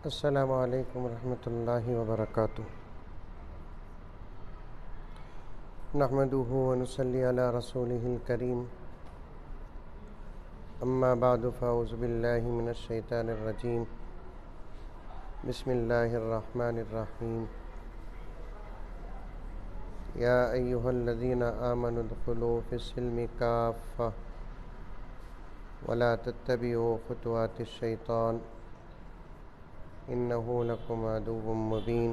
अस्सलामु अलैकुम रहमतुल्लाहि व बरकातुहू। नहमदुहु व नुसल्ली अला रसूलिहिल करीम। अम्मा बादु फ़अऊज़ु बिल्लाहि मिनश शैतानिर रजीम। बिस्मिल्लाहिर रहमानिर रहीम। या अय्युहल्लज़ीना आमनु उदख़ुलू फ़िस्सिल्मि काफ़्फ़ा व ला तत्तबिऊ ख़ुतुवातिश शैतान इन्नहु लकुम अदुव्वुम मुबीन।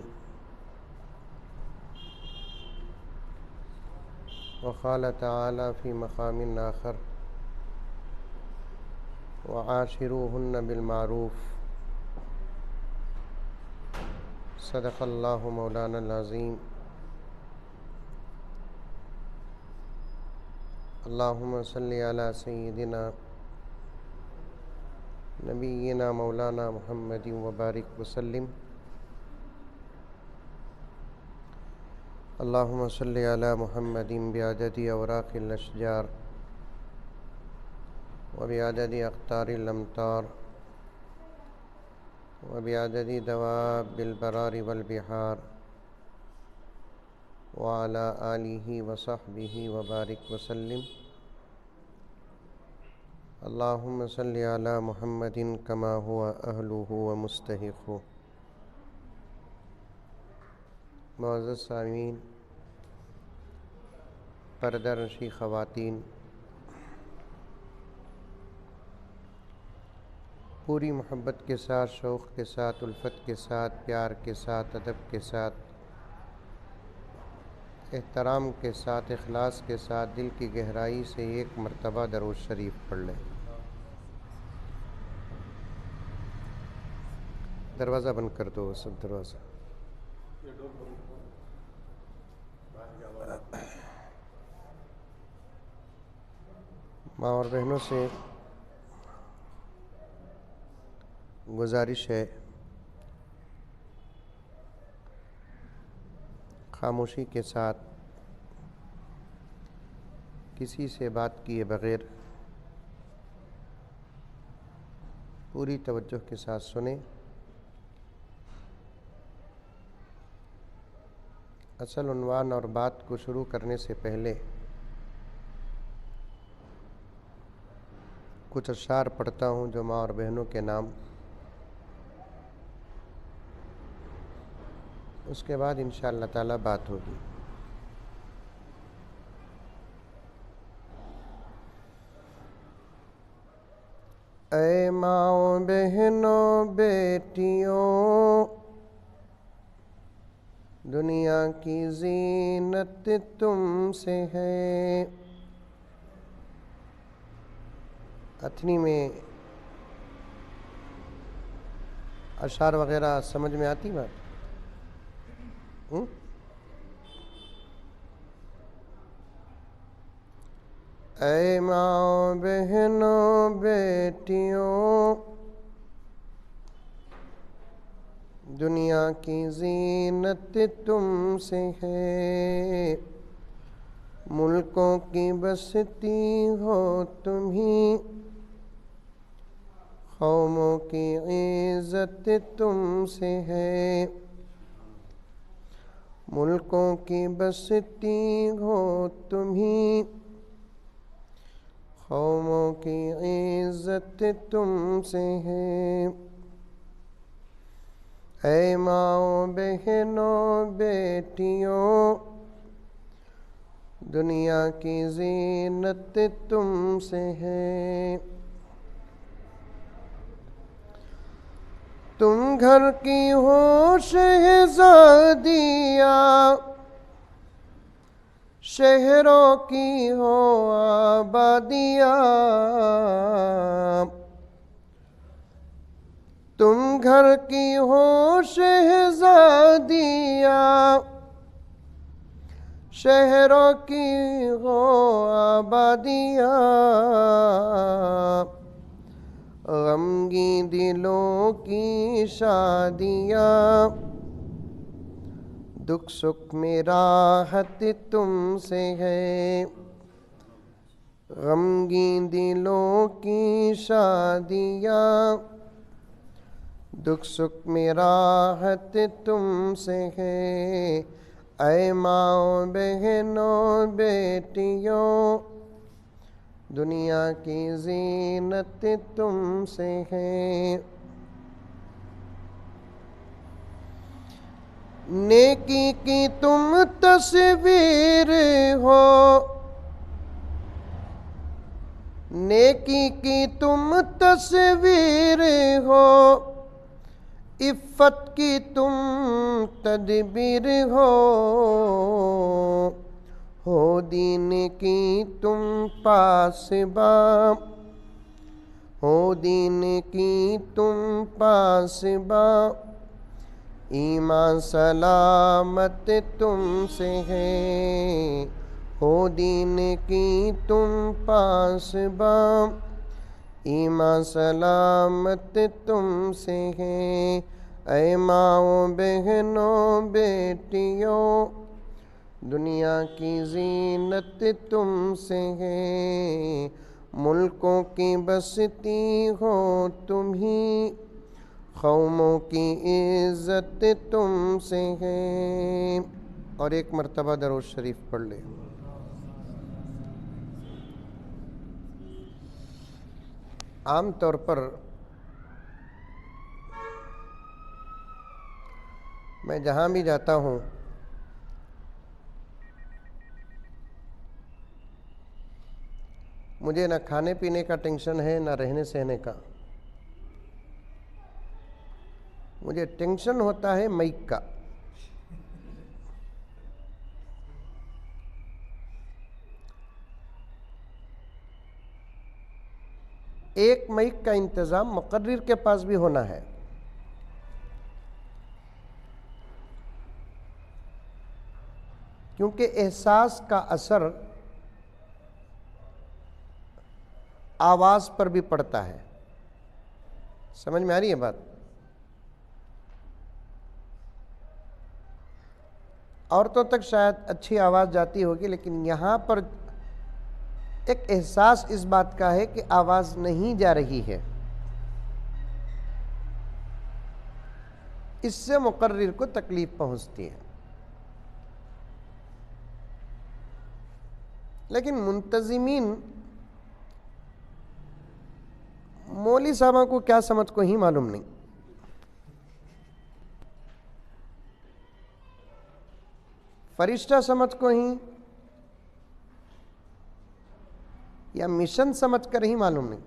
व क़ाल तआला फ़ी मक़ामिन आख़र व आशिरूहुन्न बिलमारूफ़। सदक़ल्लाहु मौलानल अज़ीम। अल्लाहुम्मा सल्लि अला सय्यिदिना नबिय्यिना मौलाना मुहम्मदिन व बारिक वसल्लिम। अल्लाहुम्मा सल्लि अला मुहम्मदिन बिअददि अवराक़िल अशजार व बिअददि अक़तारिल अमतार व बिअददि दवाबिल बरारि वल बिहार व अला आलिहि व सहबिहि व बारिक वसल्लिम। अल्लाहुम्मा सल्लि अला मुहम्मदिन कमा हुवा अहलुहु व मुस्तहिक़्क़ुहु। मुअज़्ज़ज़ सामीन, पर्दानशीं ख़वातीन, पूरी मोहब्बत के साथ, शौक़ के साथ, उल्फत के साथ, प्यार के साथ, अदब के साथ, एहतराम के साथ, इखलास के साथ दिल की गहराई से एक मरतबा दरूद शरीफ पढ़ लें। दरवाज़ा बंद कर दो, सब दरवाज़ा। माँ और बहनों से गुजारिश है, खामोशी के साथ किसी से बात किए बग़ैर पूरी तवज्जो के साथ सुने। असल उन्वान और बात को शुरू करने से पहले कुछ अशआर पढ़ता हूँ जो माँ और बहनों के नाम, उसके बाद इंशाअल्लाह ताला बात होगी। ऐ माओ बहनों बेटियों, दुनिया की ज़ीनत तुमसे है। अथनी में अशआर वग़ैरह समझ में आती बात? ऐ माओ बहनों बेटियों, दुनिया की ज़ीनत तुमसे है। मुल्कों की बसती हो तुम्ही, कौमों की इज़्ज़त तुमसे है। मुल्कों की बसती हो तुम्ही, कौमों की इज़्ज़त तुमसे है। ऐ माओ बहनों बेटियों, दुनिया की ज़ीनत तुमसे है। तुम घर की हो शहज़ादियाँ, शहरों की हो आबादियाँ। तुम घर की हो शहज़ादियाँ, शहरों की हो आबादियाँ। गमगीन दिलों की शादियाँ, दुख सुख में राहत तुमसे है। गमगीन दिलों की शादियाँ, दुख सुख में राहत तुमसे है, ऐ माओ बहनों बेटियों, दुनिया की जीनत तुमसे है। नेकी की तुम तस्वीर हो, नेकी की तुम तस्वीर हो, इफ़्फ़त की तुम तदबीर हो दीन की तुम पासबा, हो दीन की तुम पासबा, ईमान सलामत तुमसे है, हो दीन की तुम पासबा, ईमान सलामत तुमसे है। ऐ माओ बहनों बेटियों, दुनिया की जीनत तुमसे है, मुल्कों की बसती हो तुम ही, कौमों की इज़्ज़त तुमसे है। और एक मरतबा दरूद शरीफ पढ़ ले। आम तौर पर मैं जहाँ भी जाता हूँ मुझे ना खाने पीने का टेंशन है ना रहने सहने का, मुझे टेंशन होता है माइक का। एक माइक का इंतज़ाम मुक़र्रिर के पास भी होना है, क्योंकि एहसास का असर आवाज़ पर भी पड़ता है। समझ में आ रही है बात? औरतों तक शायद अच्छी आवाज़ जाती होगी, लेकिन यहाँ पर एक एहसास इस बात का है कि आवाज़ नहीं जा रही है, इससे मुक़र्रिर को तकलीफ़ पहुँचती है। लेकिन मुंतज़िमीन मौली साहबा को क्या समझ को ही मालूम नहीं। फरिश्ता समझ को ही या मिशन समझ कर ही मालूम नहीं।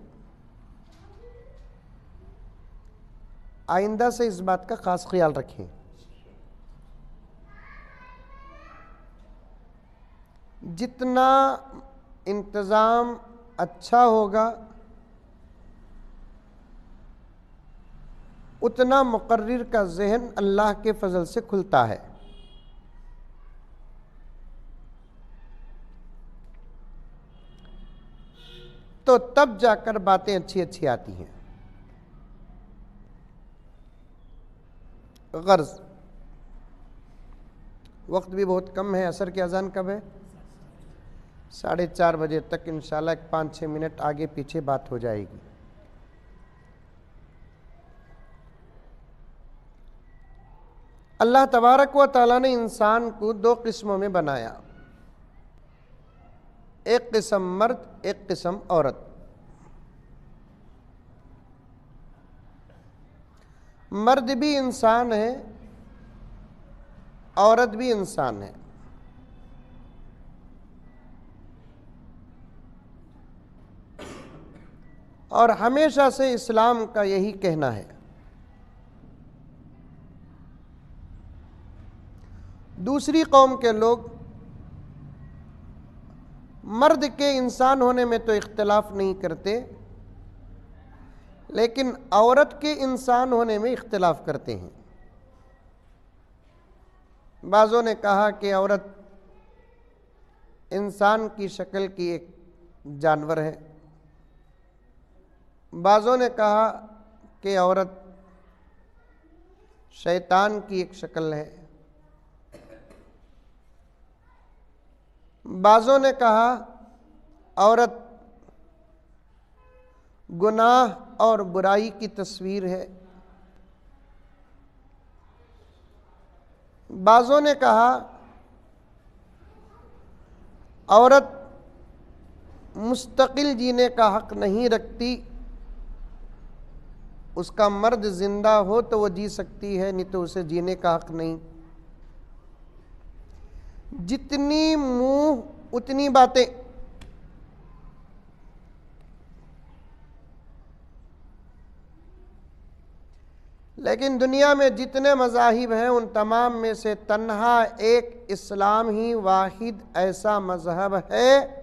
आइंदा से इस बात का खास ख्याल रखें। जितना इंतज़ाम अच्छा होगा उतना मुक़र्रिर का ज़हन अल्लाह के फजल से खुलता है। तो तब जाकर बातें अच्छी अच्छी आती हैं। गर्ज़ वक्त भी बहुत कम है। असर की अज़ान कब है? 4:30 बजे तक इंशाल्लाह 5-6 मिनट आगे पीछे बात हो जाएगी। अल्लाह तबारक व तआला ने इंसान को 2 किस्मों में बनाया, एक किस्म मर्द, एक किस्म औरत। मर्द भी इंसान है, औरत भी इंसान है। और हमेशा से इस्लाम का यही कहना है। दूसरी कौम के लोग मर्द के इंसान होने में तो इख्तिलाफ नहीं करते, लेकिन औरत के इंसान होने में इख्तिलाफ करते हैं। बाज़ों ने कहा कि औरत इंसान की शक्ल की एक जानवर है, बाज़ों ने कहा कि औरत शैतान की एक शक्ल है, बाज़ों ने कहा औरत गुनाह और बुराई की तस्वीर है, बाज़ों ने कहा औरत मुस्तकिल जीने का हक नहीं रखती, उसका मर्द जिंदा हो तो वो जी सकती है, नहीं तो उसे जीने का हक नहीं। जितनी मुंह उतनी बातें। लेकिन दुनिया में जितने मज़ाहिब हैं उन तमाम में से तन्हा एक इस्लाम ही वाहिद ऐसा मज़हब है,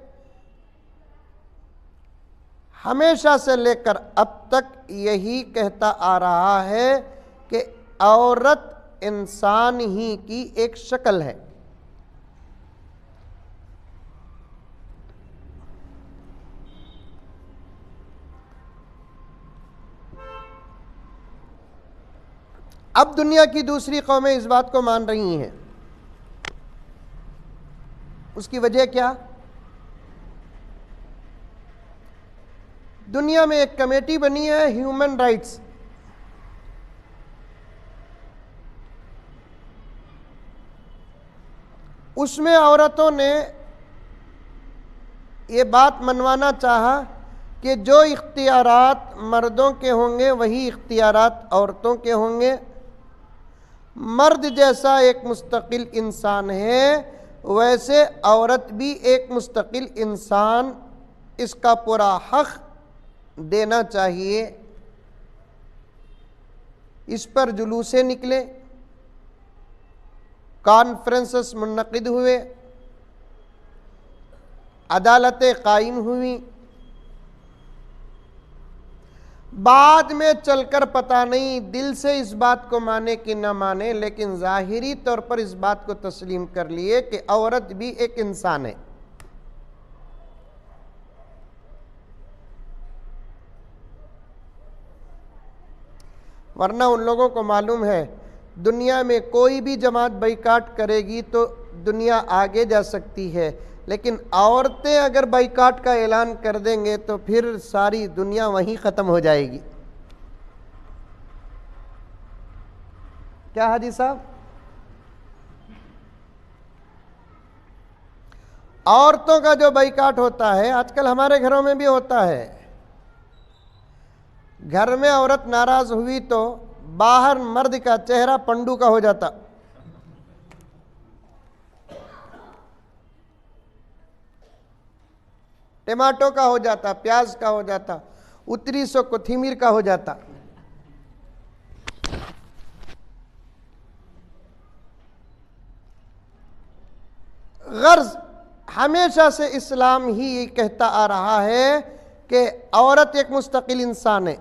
हमेशा से लेकर अब तक यही कहता आ रहा है कि औरत इंसान ही की एक शक्ल है। अब दुनिया की दूसरी कौमें इस बात को मान रही हैं। उसकी वजह क्या? दुनिया में एक कमेटी बनी है ह्यूमन राइट्स, उसमें औरतों ने ये बात मनवाना चाहा कि जो इख्तियारात मर्दों के होंगे वही इख्तियारात औरतों के होंगे। मर्द जैसा एक मुस्तकिल इंसान है वैसे औरत भी एक मुस्तकिल इंसान, इसका पूरा हक देना चाहिए। इस पर जुलूसे निकले, कॉन्फ्रेंसेस मुनक़िद हुए, अदालतें कायम हुई। बाद में चलकर पता नहीं दिल से इस बात को माने कि न माने, लेकिन ज़ाहिरी तौर पर इस बात को तस्लीम कर लिए कि औरत भी एक इंसान है। वरना उन लोगों को मालूम है दुनिया में कोई भी जमात बाइकाट करेगी तो दुनिया आगे जा सकती है, लेकिन औरतें अगर बाइकाट का ऐलान कर देंगे तो फिर सारी दुनिया वहीं ख़त्म हो जाएगी। क्या हाजी साहब? औरतों का जो बाइकाट होता है आजकल हमारे घरों में भी होता है। घर में औरत नाराज हुई तो बाहर मर्द का चेहरा पंडू का हो जाता। टमाटो का हो जाता, प्याज का हो जाता, उतरी सो कोथिमीर का हो जाता। गर्ज हमेशा से इस्लाम ही ये कहता आ रहा है कि औरत एक मुस्तकिल इंसान है।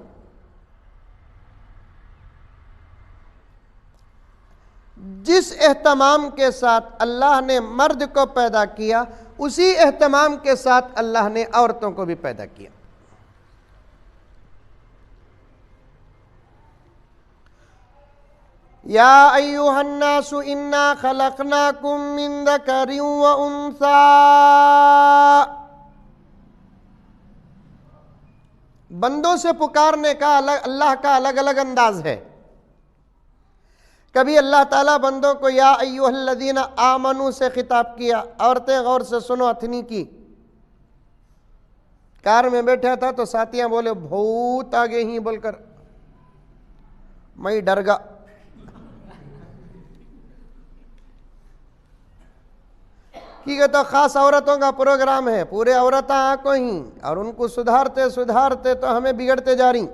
जिस एहतमाम के साथ अल्लाह ने मर्द को पैदा किया उसी एहतमाम के साथ अल्लाह ने औरतों को भी पैदा किया। या अय्युहन्नासु इन्ना खलकनाकुम मिन ज़करिन व उन्सा। बंदों से पुकारने का अल्लाह का अलग अलग अंदाज है। कभी अल्लाह ताला बंदों को या अय्युहल्लज़ीना आमनू से खिताब किया। औरतें गौर से सुनो, अथनी की कार में बैठा था तो साथियां बोले भूत आगे ही बोलकर मैं डर गया। ठीक है, तो खास औरतों का प्रोग्राम है, पूरे औरतें आको ही, और उनको सुधारते सुधारते तो हमें बिगड़ते जा रही।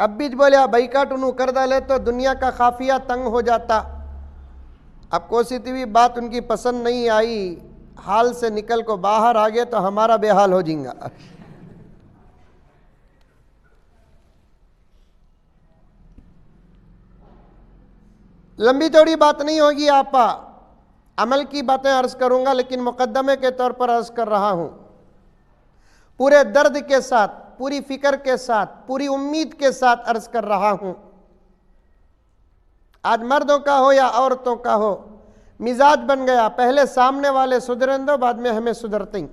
अब भी बोले बाइकाट उन्हों कर डाले तो दुनिया का काफिया तंग हो जाता। अब कोसी भी बात उनकी पसंद नहीं आई, हाल से निकल को बाहर आ गए तो हमारा बेहाल हो जाएगा। लंबी चौड़ी बात नहीं होगी, आपा अमल की बातें अर्ज करूंगा, लेकिन मुकद्दमे के तौर पर अर्ज कर रहा हूं। पूरे दर्द के साथ, पूरी फिक्र के साथ, पूरी उम्मीद के साथ अर्ज कर रहा हूं। आज मर्दों का हो या औरतों का हो, मिजाज बन गया, पहले सामने वाले सुधरें दो, बाद में हमें सुधरते ही।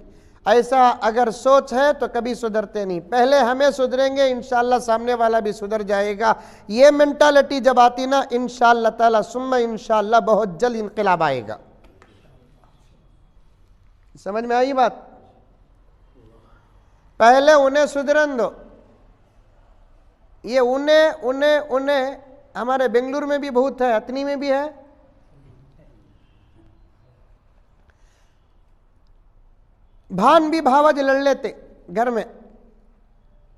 ऐसा अगर सोच है तो कभी सुधरते नहीं। पहले हमें सुधरेंगे, इंशाअल्लाह सामने वाला भी सुधर जाएगा। ये मेंटालिटी जब आती ना, इंशाअल्लाह ताला सुम्मा इंशाअल्लाह बहुत जल्द इनकलाब आएगा। समझ में आई बात? पहले उन्हें सुधरन दो। ये उन्हें उन्हें उन्हें हमारे बेंगलुरु में भी बहुत है, अतनी में भी है। भान भी भावज लड़ लेते घर में,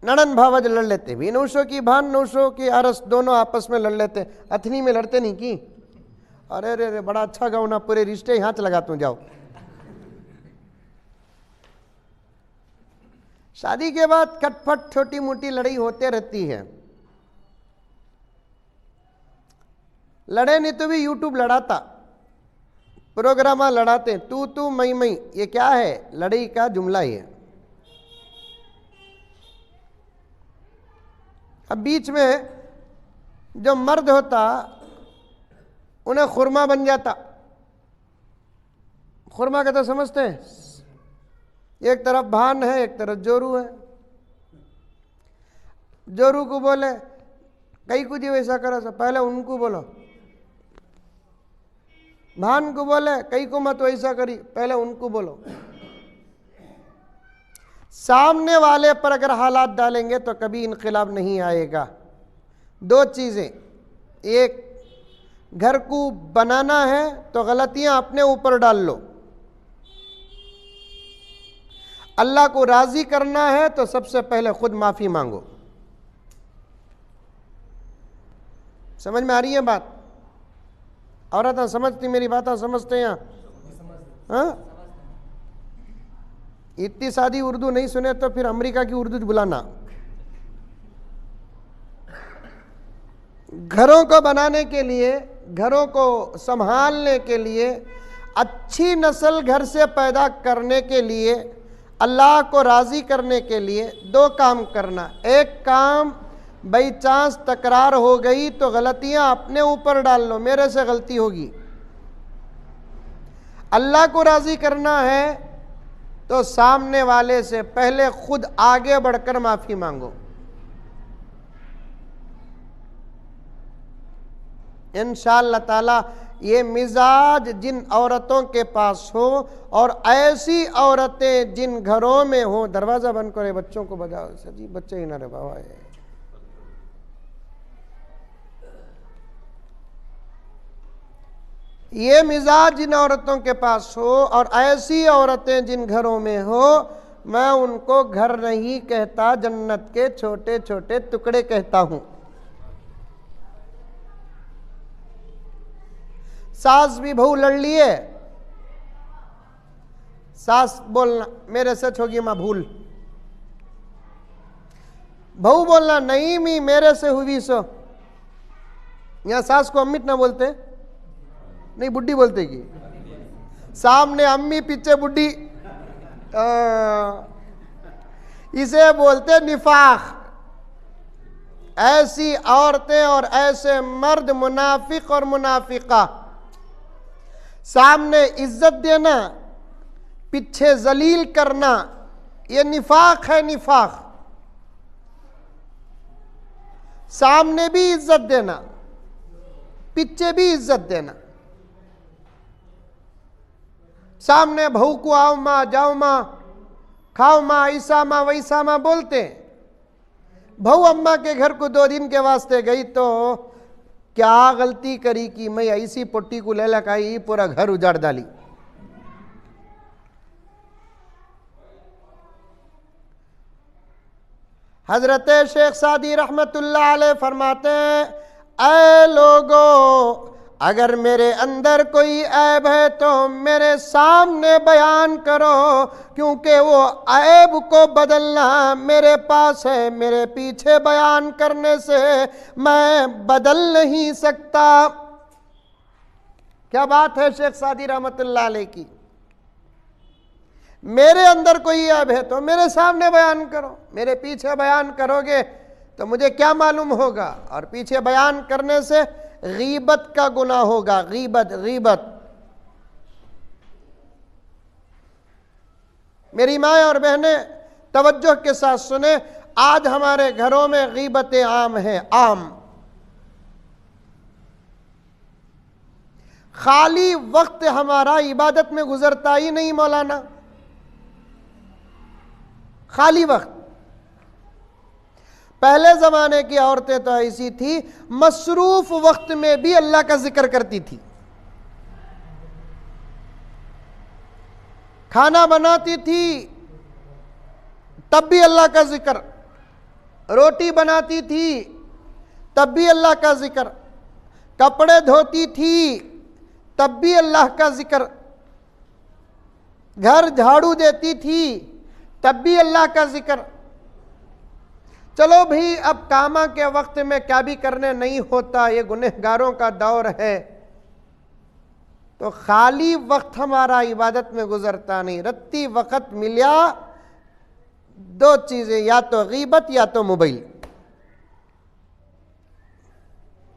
नड़न भावज लड़ लेते भी, नौशो की भान नौशो की अरस दोनों आपस में लड़ लेते। अथनी में लड़ते नहीं की? अरे रे रे बड़ा अच्छा गाँव ना, पूरे रिश्ते हाथ लगाता हूँ, जाओ। शादी के बाद खटपट छोटी मोटी लड़ाई होते रहती है। लड़े नहीं तो भी यूट्यूब लड़ाता, प्रोग्राम लड़ाते, तू मई, ये क्या है? लड़ाई का जुमला ही है। अब बीच में जो मर्द होता उन्हें खुरमा बन जाता। खुरमा का तो समझते हैं, एक तरफ भान है एक तरफ जोरू है। जोरू को बोले कई कुछ वैसा करो, सब पहले उनको बोलो। भान को बोले कई को मत वैसा करी, पहले उनको बोलो। सामने वाले पर अगर हालात डालेंगे तो कभी इनकलाब नहीं आएगा। दो चीजें, एक घर को बनाना है तो गलतियां अपने ऊपर डाल लो, अल्लाह को राजी करना है तो सबसे पहले खुद माफी मांगो। समझ में आ रही है बात? औरत समझती मेरी बात? समझते हैं? हाँ, इतनी सादी उर्दू नहीं सुने तो फिर अमेरिका की उर्दू बुलाना। घरों को बनाने के लिए, घरों को संभालने के लिए, अच्छी नस्ल घर से पैदा करने के लिए, अल्लाह को राजी करने के लिए दो काम करना। एक काम बाई चांस तकरार हो गई तो गलतियां अपने ऊपर डाल लो, मेरे से गलती होगी। अल्लाह को राजी करना है तो सामने वाले से पहले खुद आगे बढ़कर माफी मांगो। इंशाअल्लाह ताला ये मिजाज जिन औरतों के पास हो और ऐसी औरतें जिन घरों में हो, दरवाजा बंद करे, बच्चों को बजाओ जी, बच्चे ही ना रे बाबा। ये मिजाज जिन औरतों के पास हो और ऐसी औरतें जिन घरों में हो, मैं उनको घर नहीं कहता, जन्नत के छोटे छोटे टुकड़े कहता हूं। सास भी बहू लड़ लिए, सास बोलना मेरे से होगी मां भूल, बहू बोलना नहीं मी मेरे से हुई सो। यहां सास को अम्मी ना बोलते, नहीं बुड्ढी बोलते की, सामने अम्मी पीछे बुड्ढी, इसे बोलते निफाक। ऐसी औरतें और ऐसे मर्द मुनाफिक और मुनाफिका, सामने इज्जत देना पीछे जलील करना, ये निफाक है। निफाक सामने भी इज्जत देना, पीछे भी इज्जत देना। सामने बहू को आओ माँ, जाओ माँ, खाओ माँ, ऐसा माँ वैसा माँ बोलते। बहू अम्मा के घर को 2 दिन के वास्ते गई तो क्या गलती करी कि मैं ऐसी पुट्टी को ले लगाई, पूरा घर उजाड़ डाली। हजरत शेख सादी रहमतुल्लाह अलैह फरमाते हैं, ऐ लोगो, अगर मेरे अंदर कोई ऐब है तो मेरे सामने बयान करो, क्योंकि वो ऐब को बदलना मेरे पास है, मेरे पीछे बयान करने से मैं बदल नहीं सकता। क्या बात है शेख सादी रहमतुल्लाह अलैह की। मेरे अंदर कोई ऐब है तो मेरे सामने बयान करो, मेरे पीछे बयान करोगे तो मुझे क्या मालूम होगा। और पीछे बयान करने से गीबत का गुनाह होगा, गीबत। मेरी माँ और बहनें तवज्जो के साथ सुने, आज हमारे घरों में गीबतें आम हैं, आम। खाली वक्त हमारा इबादत में गुजरता ही नहीं मौलाना, खाली वक्त। पहले जमाने की औरतें तो ऐसी थी, मसरूफ वक्त में भी अल्लाह का जिक्र करती थी। खाना बनाती थी तब भी अल्लाह का जिक्र, रोटी बनाती थी तब भी अल्लाह का जिक्र, कपड़े धोती थी तब भी अल्लाह का जिक्र, घर झाड़ू देती थी तब भी अल्लाह का जिक्र। चलो भाई, अब कामा के वक्त में क्या भी करने नहीं होता, ये गुनहगारों का दौर है, तो खाली वक्त हमारा इबादत में गुजरता नहीं। रत्ती वक्त मिलिया दो चीजें, या तो गीबत या तो मोबाइल।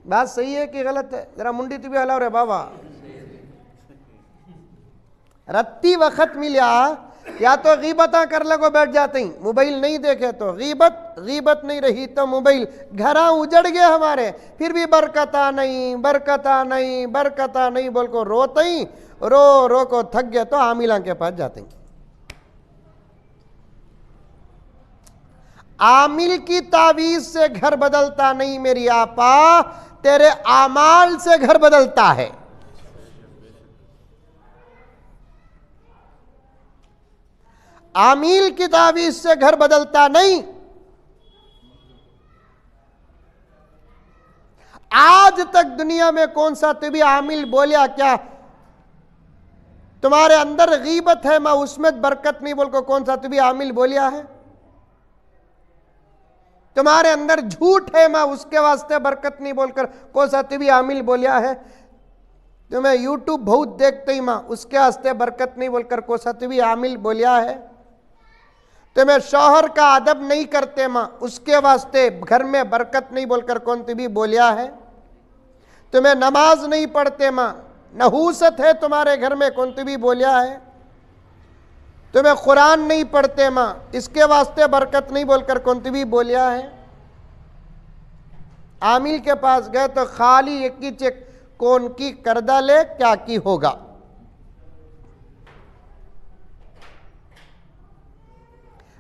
बात सही है कि गलत है? जरा मुंडी तो भी हलाओ रे बाबा। रत्ती वक्त मिलिया या तो गीबता कर लगो बैठ जाते ही, मोबाइल नहीं देखे तो गीबत, गीबत नहीं रही तो मोबाइल। घरा उजड़ गए हमारे, फिर भी बरकता नहीं, बरकता नहीं, बरकता नहीं बोल को रोते ही, रो रो को थक गए तो आमिला के पास जाते हैं। आमिल की तावीज से घर बदलता नहीं मेरी आपा, तेरे आमाल से घर बदलता है। आमिल की तावीज से घर बदलता नहीं। आज तक दुनिया में कौन सा तभी आमिल बोलिया क्या तुम्हारे अंदर गीबत है मैं उसमें बरकत नहीं बोल को कौन सा तभी आमिल बोलिया है? तुम्हारे अंदर झूठ है मैं उसके वास्ते बरकत नहीं बोलकर कौन सा तभी आमिल बोलिया है? तुम्हें यूट्यूब बहुत देखते ही मां उसके वास्ते बरकत नहीं बोलकर कौन सा तभी आमिल बोलिया है? तुम्हें शौहर का अदब नहीं करते मां उसके वास्ते घर में बरकत नहीं बोलकर कौन तभी बोलिया है? तुम्हें नमाज नहीं पढ़ते मां, नहूसत है तुम्हारे घर में कौन तभी बोलिया है? तुम्हें कुरान नहीं पढ़ते मां इसके वास्ते बरकत नहीं बोलकर कौन तभी बोलिया है? आमिल के पास गए तो खाली एक ही चेक, कौन की करदा ले क्या की होगा।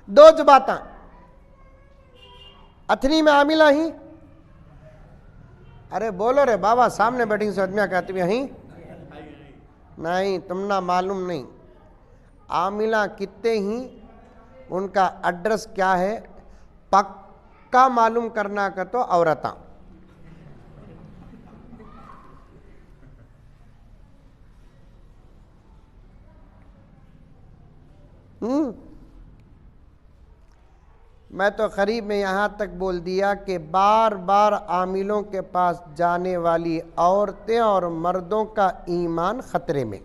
दो जबाता अथनी में आमिला ही। अरे बोलो रे बाबा, सामने बैठी सदमिया कहती भी ही नहीं, तुम ना मालूम नहीं आमिला कितने ही, उनका एड्रेस क्या है पक्का मालूम करना का तो औरता। मैं तो करीब में यहाँ तक बोल दिया कि बार बार आमिलों के पास जाने वाली औरतें और मर्दों का ईमान खतरे में।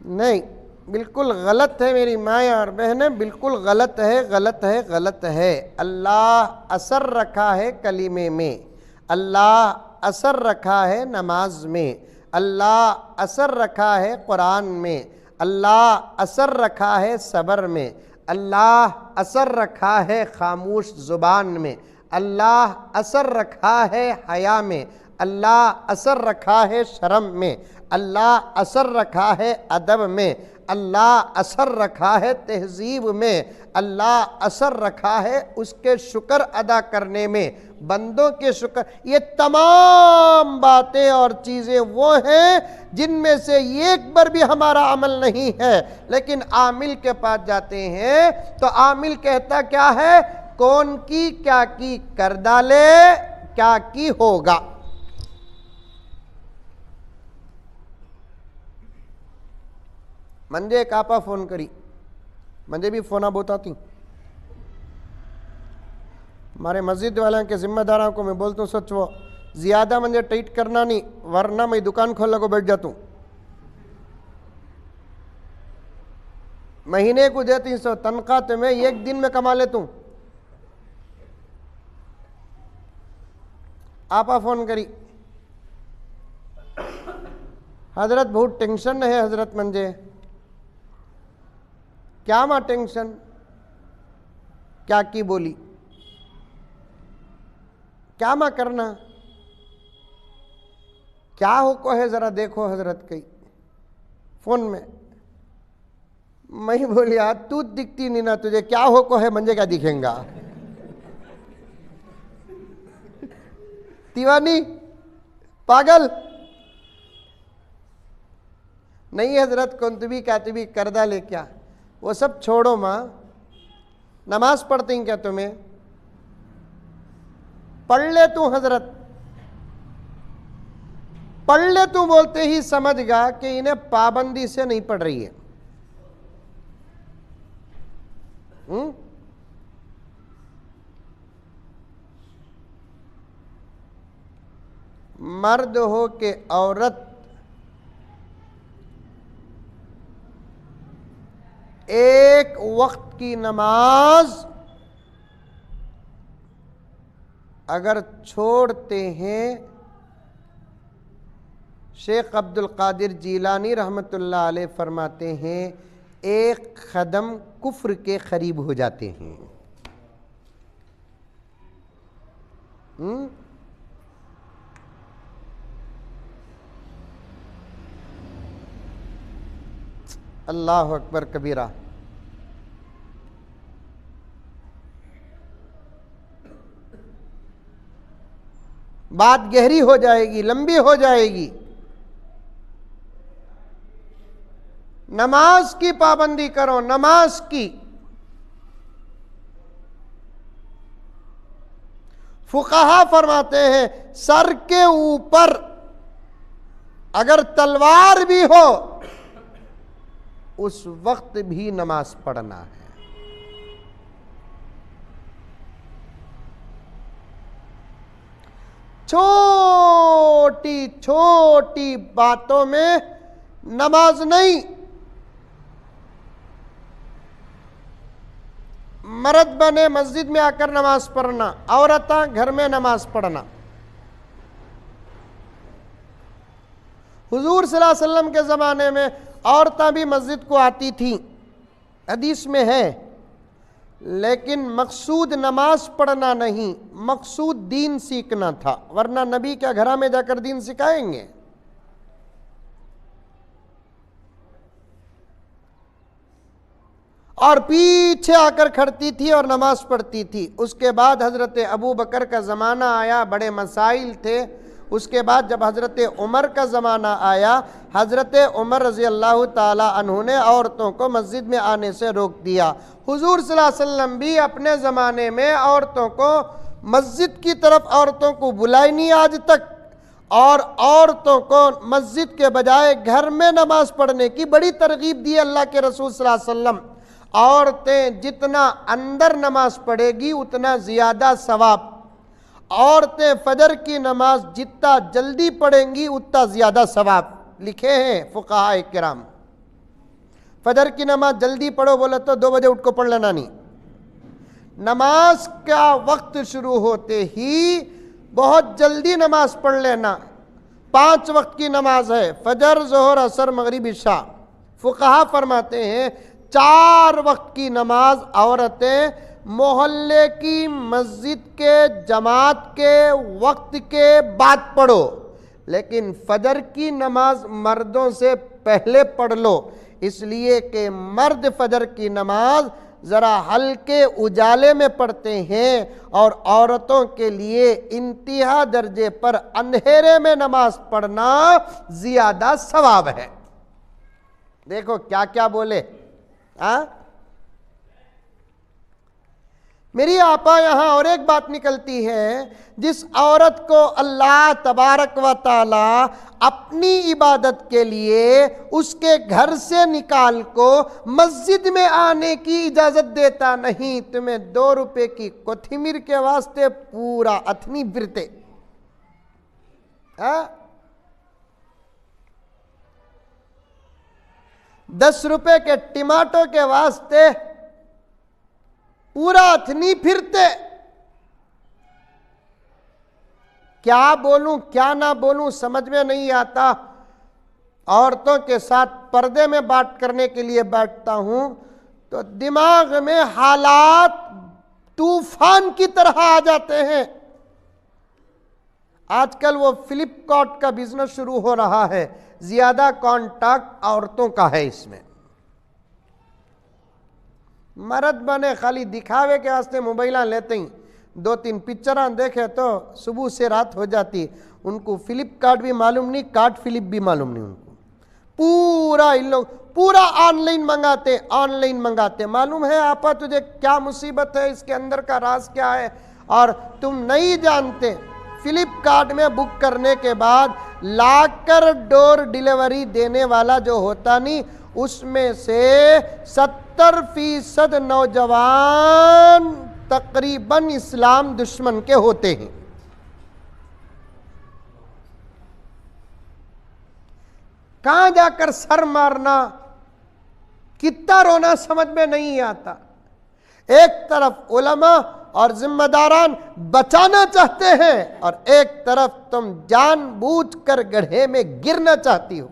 नहीं, बिल्कुल गलत है मेरी माएँ और बहनें, बिल्कुल गलत है, गलत है, गलत है। अल्लाह असर रखा है कलीमे में, अल्लाह असर रखा है नमाज में, अल्लाह असर रखा है कुरान में, अल्लाह असर रखा है सब्र में, अल्लाह असर रखा है खामोश ज़ुबान में, अल्लाह असर रखा है हया में, अल्लाह असर रखा है शर्म में, अल्लाह असर रखा है अदब में, अल्लाह असर रखा है तहजीब में, अल्लाह असर रखा है उसके शुक्र अदा करने में, बंदों के शुक्र। ये तमाम बातें और चीज़ें वो हैं जिनमें से एक बार भी हमारा अमल नहीं है। लेकिन आमिल के पास जाते हैं तो आमिल कहता क्या है, कौन की क्या की कर डाले क्या की होगा। मंजे एक आपा फोन करी, मंजे भी फोना बोताती हमारे मस्जिद वाले के जिम्मेदारों को मैं बोलता हूँ सच वो ज़्यादा मुझे टाइट करना नहीं, वरना मैं दुकान खोल को बैठ जाता हूँ। महीने को देती सो तनख्वाह तो मैं एक दिन में कमा लेता हूँ। आपा फोन करी, हजरत बहुत टेंशन है हजरत मंजे। क्या माँ टेंशन? क्या की बोली? क्या माँ करना? क्या हो को है जरा देखो हजरत कई फोन में। मैं बोली यार तू दिखती नहीं ना, तुझे क्या हो को है, मंजे क्या दिखेगा? दीवानी पागल नहीं हजरत, कुंतबी कातिबी करदा ले क्या, वो सब छोड़ो माँ। नमाज पढ़ती हैं क्या तुम्हें? पढ़ ले तू हजरत, पढ़ ले तू बोलते ही समझ गा कि इन्हें पाबंदी से नहीं पढ़ रही है। मर्द हो के औरत एक वक्त की नमाज अगर छोड़ते हैं, शेख अब्दुल कादिर जीलानी रहमतुल्लाह अलैह फरमाते हैं एक कदम कुफ्र के करीब हो जाते हैं। अल्लाह अकबर कबीरा। बात गहरी हो जाएगी, लंबी हो जाएगी। नमाज की पाबंदी करो, नमाज की। फुकाहा फरमाते हैं सर के ऊपर अगर तलवार भी हो उस वक्त भी नमाज पढ़ना है। छोटी छोटी बातों में नमाज नहीं। मर्द बने मस्जिद में आकर नमाज पढ़ना, औरतें घर में नमाज पढ़ना। हुजूर सल्लल्लाहु अलैहि वसल्लम के ज़माने में औरतें भी मस्जिद को आती थीं, हदीस में है, लेकिन मकसूद नमाज पढ़ना नहीं, मकसूद दीन सीखना था। वरना नबी क्या घरा में जाकर दीन सिखाएंगे? और पीछे आकर खड़ती थी और नमाज पढ़ती थी। उसके बाद हज़रत अबू बकर का ज़माना आया, बड़े मसाइल थे। उसके बाद जब हज़रत उमर का ज़माना आया, हज़रत उमर रज़ी अल्लाह ताला अन्हु ने औरतों को मस्जिद में आने से रोक दिया। हुजूर सल्लल्लाहु अलैहि वसल्लम भी अपने ज़माने में औरतों को मस्जिद की तरफ औरतों को बुलाई नहीं आज तक, और औरतों को मस्जिद के बजाय घर में नमाज पढ़ने की बड़ी तरगीब दी अल्लाह के रसूल सल्लल्लाहु अलैहि वसल्लम। औरतें जितना अंदर नमाज पढ़ेगी उतना ज़्यादा सवाब। औरतें फजर की नमाज जितना जल्दी पढ़ेंगी उतना ज़्यादा सवाब। लिखे हैं फुकाहा किराम। फजर की नमाज जल्दी पढ़ो बोले तो 2 बजे उठ को पढ़ लेना नहीं। नमाज का वक्त शुरू होते ही बहुत जल्दी नमाज पढ़ लेना। 5 वक्त की नमाज है, फजर, ज़ोहर, असर, मगरिब, इशा। फुकाहा फरमाते हैं 4 वक्त की नमाज औरतें मोहल्ले की मस्जिद के जमात के वक्त के बाद पढ़ो, लेकिन फजर की नमाज मर्दों से पहले पढ़ लो, इसलिए कि मर्द फजर की नमाज ज़रा हल्के उजाले में पढ़ते हैं और औरतों के लिए इंतहा दर्जे पर अंधेरे में नमाज पढ़ना ज़्यादा सवाब है। देखो क्या क्या बोले। मेरी आपा यहाँ और एक बात निकलती है, जिस औरत को अल्लाह तबारक व ताला अपनी इबादत के लिए उसके घर से निकाल को मस्जिद में आने की इजाज़त देता नहीं, तुम्हें 2 रुपए की कोथिमीर के वास्ते पूरा अथनी फिरते। 10 रुपए के टमाटो के वास्ते पूरा अथनी फिरते। क्या बोलूं क्या ना बोलूं समझ में नहीं आता। औरतों के साथ पर्दे में बात करने के लिए बैठता हूं तो दिमाग में हालात तूफान की तरह आ जाते हैं। आजकल वो फ्लिपकार्ट का बिजनेस शुरू हो रहा है, ज्यादा कॉन्टैक्ट औरतों का है इसमें। मर्द बने खाली दिखावे के वास्ते मोबाइल लेते ही 2-3 पिक्चर देखे तो सुबह से रात हो जाती। उनको फ्लिपकार्ट भी मालूम नहीं, कार्ट फ्लिप भी मालूम नहीं उनको। पूरा इन लोग पूरा ऑनलाइन मंगाते। मालूम है आपा तुझे क्या मुसीबत है, इसके अंदर का राज क्या है, और तुम नहीं जानते। फ्लिपकार्ट में बुक करने के बाद लाकर डोर डिलीवरी देने वाला जो होता नहीं, उसमें से 70% नौजवान तकरीबन इस्लाम दुश्मन के होते हैं। कहां जाकर सर मारना, कितना रोना समझ में नहीं आता। एक तरफ उलमा और जिम्मेदारान बचाना चाहते हैं और एक तरफ तुम जानबूझकर गड्ढे में गिरना चाहती हो।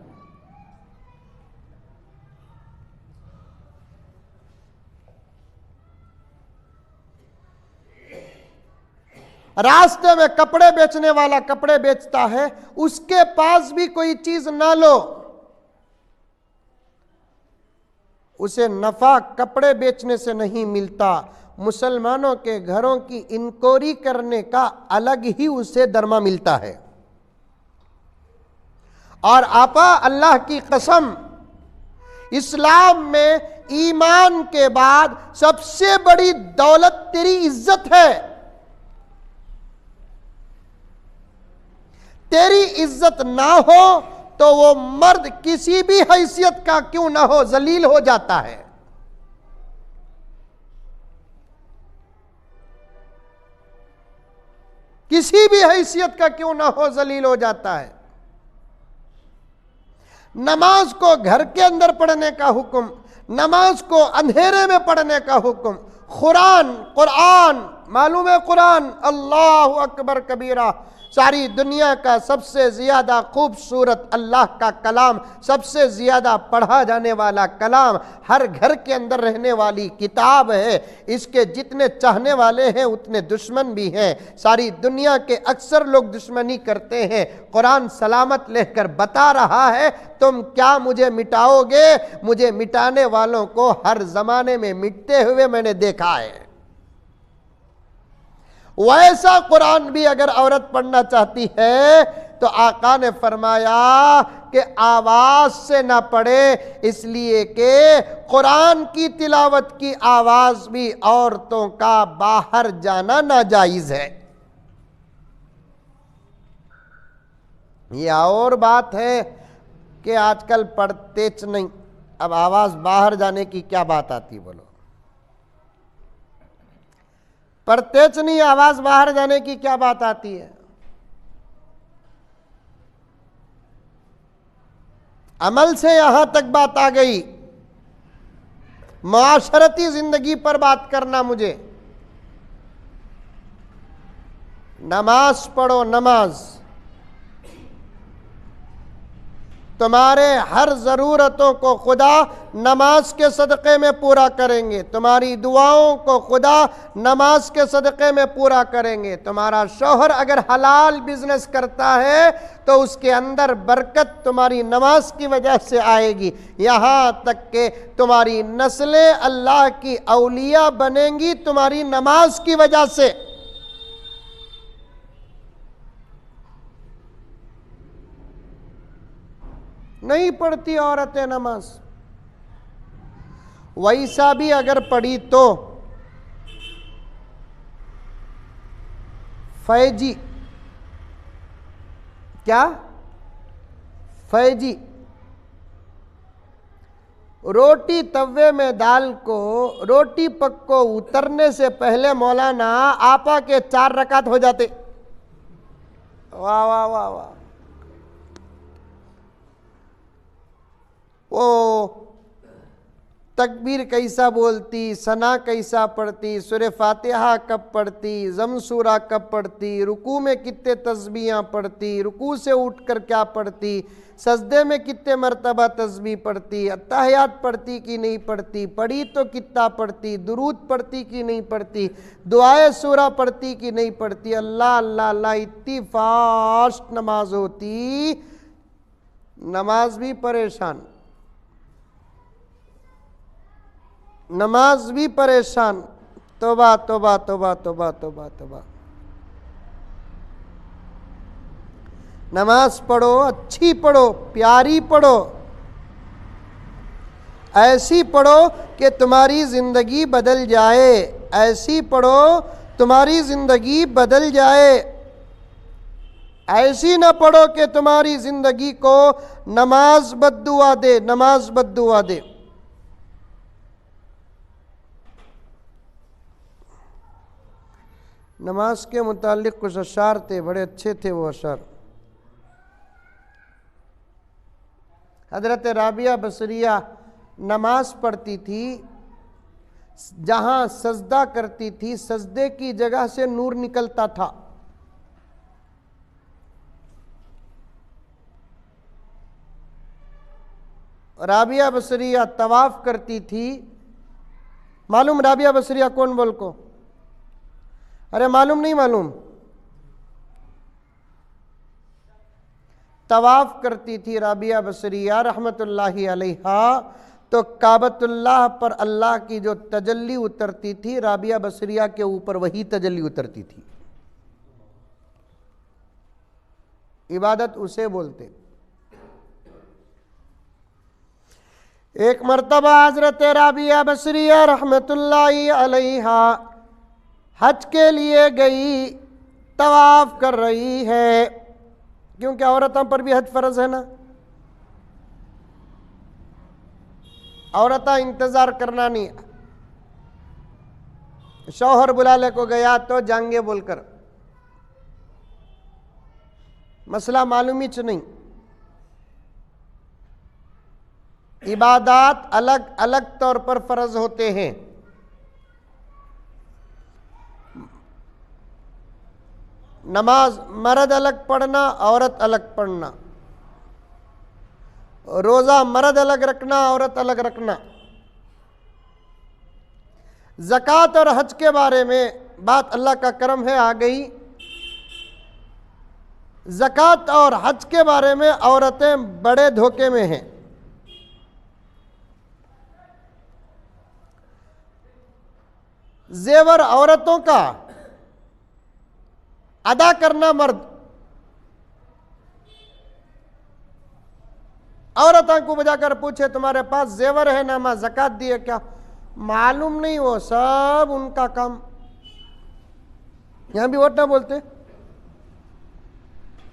रास्ते में कपड़े बेचने वाला कपड़े बेचता है, उसके पास भी कोई चीज ना लो, उसे नफा कपड़े बेचने से नहीं मिलता। मुसलमानों के घरों की इंक्वायरी करने का अलग ही उसे दरमा मिलता है। और आपा अल्लाह की कसम, इस्लाम में ईमान के बाद सबसे बड़ी दौलत तेरी इज्जत है। तेरी इज्जत ना हो तो वो मर्द किसी भी हैसियत का क्यों ना हो जलील हो जाता है। किसी भी हैसियत का क्यों ना हो जलील हो जाता है। नमाज को घर के अंदर पढ़ने का हुक्म, नमाज को अंधेरे में पढ़ने का हुक्म, कुरान मालूम है, कुरान अल्लाहु अकबर कबीरा, सारी दुनिया का सबसे ज्यादा खूबसूरत अल्लाह का कलाम, सबसे ज्यादा पढ़ा जाने वाला कलाम, हर घर के अंदर रहने वाली किताब है। इसके जितने चाहने वाले हैं उतने दुश्मन भी हैं। सारी दुनिया के अक्सर लोग दुश्मनी करते हैं। कुरान सलामत लेकर बता रहा है, तुम क्या मुझे मिटाओगे? मुझे मिटाने वालों को हर जमाने में मिटते हुए मैंने देखा है। वैसा कुरान भी अगर औरत पढ़ना चाहती है तो आका ने फरमाया कि आवाज से ना पढ़े, इसलिए कि कुरान की तिलावत की आवाज भी औरतों का बाहर जाना नाजायज है। यह और बात है कि आजकल पढ़ते नहीं, अब आवाज बाहर जाने की क्या बात आती, बोलो। पढ़तेच नहीं, आवाज बाहर जाने की क्या बात आती है। अमल से यहां तक बात आ गई, मुआशरती जिंदगी पर बात करना मुझे। नमाज पढ़ो, नमाज तुम्हारे हर ज़रूरतों को खुदा नमाज के सदक़े में पूरा करेंगे। तुम्हारी दुआओं को खुदा नमाज के सदक़े में पूरा करेंगे। तुम्हारा शौहर अगर हलाल बिजनेस करता है तो उसके अंदर बरकत तुम्हारी नमाज की वजह से आएगी। यहाँ तक कि तुम्हारी नस्लें अल्लाह की औलिया बनेंगी तुम्हारी नमाज की वजह से। नहीं पढ़ती औरतें नमाज, वैसा भी अगर पढ़ी तो फैजी, क्या फैजी, रोटी तवे में डाल को रोटी पक को उतरने से पहले मौलाना आपा के 4 रकात हो जाते। वाह वाह वाह वाह। वो तकबीर कैसा बोलती, सना कैसा पढ़ती, सूरह फातिहा कब पढ़ती, ज़म सूरा कब पढ़ती, रुकू में कितने तस्बीहां पढ़ती, रुकू से उठकर क्या पढ़ती, सजदे में कितने मरतबा तस्बीह पढ़ती, अत्तहियात पढ़ती कि नहीं पढ़ती, पढ़ी तो कितना पढ़ती, दुरूद पढ़ती कि नहीं पढ़ती, दुआए सूरा पढ़ती कि नहीं पढ़ती। अल्लाह अल्लाह अल्लाह, इतनी फास्ट नमाज होती, नमाज भी परेशान, नमाज भी परेशान। तौबा तौबा तौबा तौबा तौबा तौबा। नमाज पढ़ो, अच्छी पढ़ो, प्यारी पढ़ो, ऐसी पढ़ो कि तुम्हारी जिंदगी बदल जाए, ऐसी पढ़ो तुम्हारी जिंदगी बदल जाए। ऐसी ना पढ़ो कि तुम्हारी जिंदगी को नमाज बद्दुआ दे, नमाज बद्दुआ दे। नमाज के मुतालिक कुछ अशार थे, बड़े अच्छे थे वो अशार। हजरत राबिया बसरिया नमाज पढ़ती थी, जहां सजदा करती थी सजदे की जगह से नूर निकलता था। राबिया बसरिया तवाफ करती थी। मालूम राबिया बसरिया कौन बोल को? अरे मालूम नहीं मालूम? तवाफ करती थी राबिया बसरिया रहमतुल्लाहि अलैहा, तो काबतुल्लाह पर अल्लाह की जो तजल्ली उतरती थी, राबिया बसरिया के ऊपर वही तजल्ली उतरती थी। इबादत उसे बोलते। एक मर्तबा हजरत राबिया बसरिया रहमतुल्लाहि अलैहा हज के लिए गई, तवाफ कर रही है, क्योंकि औरतों पर भी हज फर्ज है ना। औरतें इंतजार करना नहीं, शौहर बुलाने को गया तो जाएंगे बोलकर, मसला मालूम ही नहीं। इबादात अलग अलग तौर पर फर्ज होते हैं। नमाज मर्द अलग पढ़ना, औरत अलग पढ़ना। रोजा मर्द अलग रखना, औरत अलग रखना। ज़कात और हज के बारे में बात अल्लाह का करम है आ गई। ज़कात और हज के बारे में औरतें बड़े धोखे में हैं। जेवर औरतों का अदा करना मर्द। औरतों को बजाकर पूछे तुम्हारे पास जेवर है ना, मां ज़कात दिए क्या? मालूम नहीं, वो सब उनका काम। यहां भी वोट ना बोलते,